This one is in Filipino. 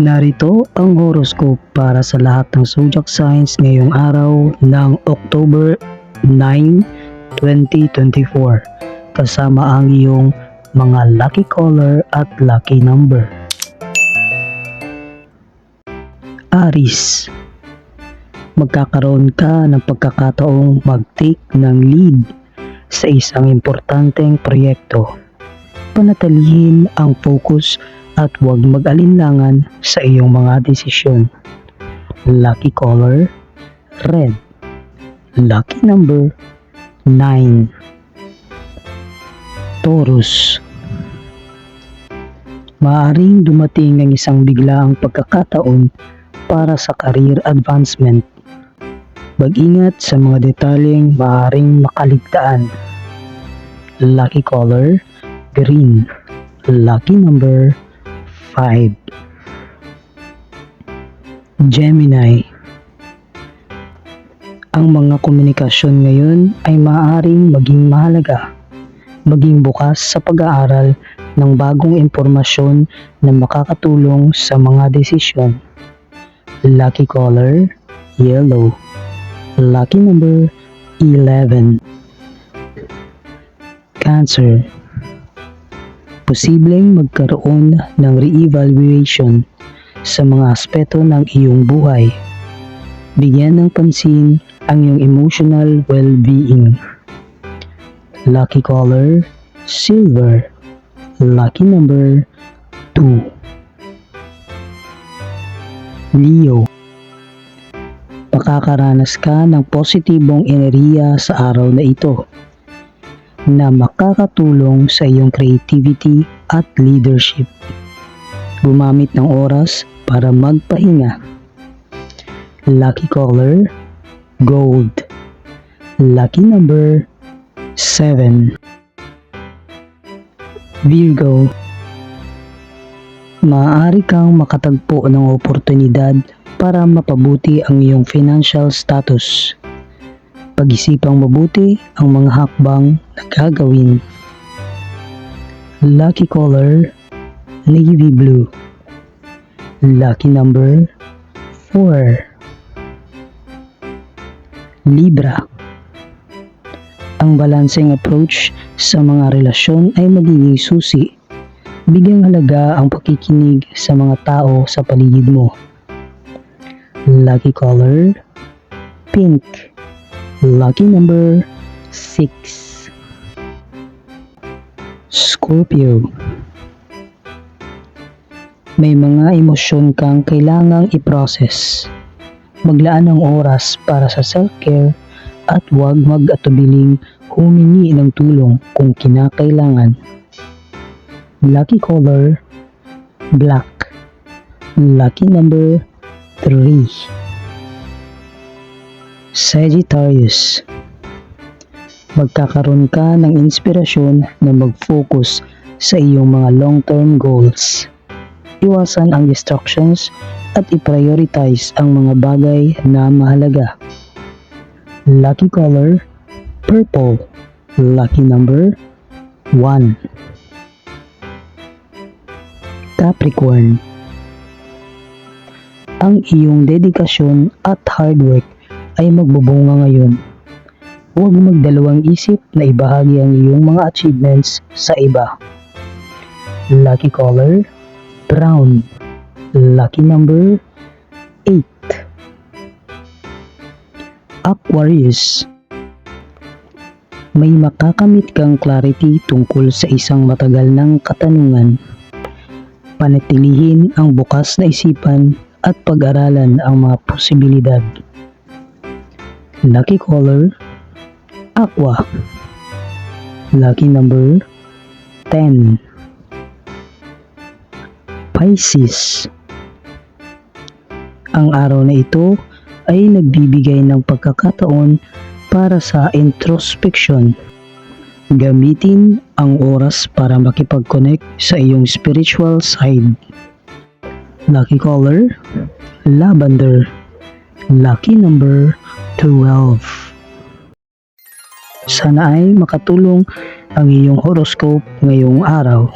Narito ang horoscope para sa lahat ng zodiac signs ngayong araw ng October 9, 2024 kasama ang iyong mga lucky color at lucky number. Aries, magkakaroon ka ng pagkakataong mag-take ng lead sa isang importanteng proyekto. Panatilihin ang focus at huwag mag-alinlangan sa iyong mga desisyon. Lucky color, red. Lucky number, 9. Taurus, maaaring dumating ang isang biglaang pagkakataon para sa career advancement. Mag-ingat sa mga detalyeng maaaring makaligtaan. Lucky color, green. Lucky number, 5. Gemini, ang mga komunikasyon ngayon ay maaaring maging mahalaga. Maging bukas sa pag-aaral ng bagong impormasyon na makakatulong sa mga desisyon. Lucky color, yellow. Lucky number, 11. Cancer, posibleng magkaroon ng re-evaluation sa mga aspeto ng iyong buhay. Bigyan ng pansin ang iyong emotional well-being. Lucky color, silver. Lucky number, 2. Leo, makakaranas ka ng positibong enerhiya sa araw na ito na makakatulong sa iyong creativity at leadership. Gumamit ng oras para magpahinga. Lucky color, gold. Lucky number, 7. Virgo, maaari kang makatagpo ng oportunidad para mapabuti ang iyong financial status. Pag-isipang mabuti ang mga hakbang na gagawin. Lucky color, navy blue. Lucky number, 4. Libra, ang balancing approach sa mga relasyon ay magiging susi. Bigyang halaga ang pakikinig sa mga tao sa paligid mo. Lucky color, pink. Lucky number, 6. Scorpio, may mga emosyon kang kailangang i-process. Maglaan ng oras para sa self-care at huwag mag-atubiling humingi ng tulong kung kinakailangan. Lucky color, black. Lucky number, 3. Sagittarius, magkakaroon ka ng inspirasyon na mag-focus sa iyong mga long-term goals. Iwasan ang distractions at i-prioritize ang mga bagay na mahalaga. Lucky color, purple. Lucky number, 1. Capricorn, ang iyong dedikasyon at hard work ay magbubunga ngayon. Huwag magdalawang isip na ibahagi ang iyong mga achievements sa iba. Lucky color, brown. Lucky number, 8. Aquarius, may makakamit kang clarity tungkol sa isang matagal ng katanungan. Panatilihin ang bukas na isipan at pag-aralan ang mga posibilidad. Lucky color, aqua. Lucky number, 10. Pisces, ang araw na ito ay nagbibigay ng pagkakataon para sa introspection. Gamitin ang oras para makipag-connect sa iyong spiritual side. Lucky color, lavender. Lucky number, 12. Sana ay makatulong ang iyong horoscope ngayong araw.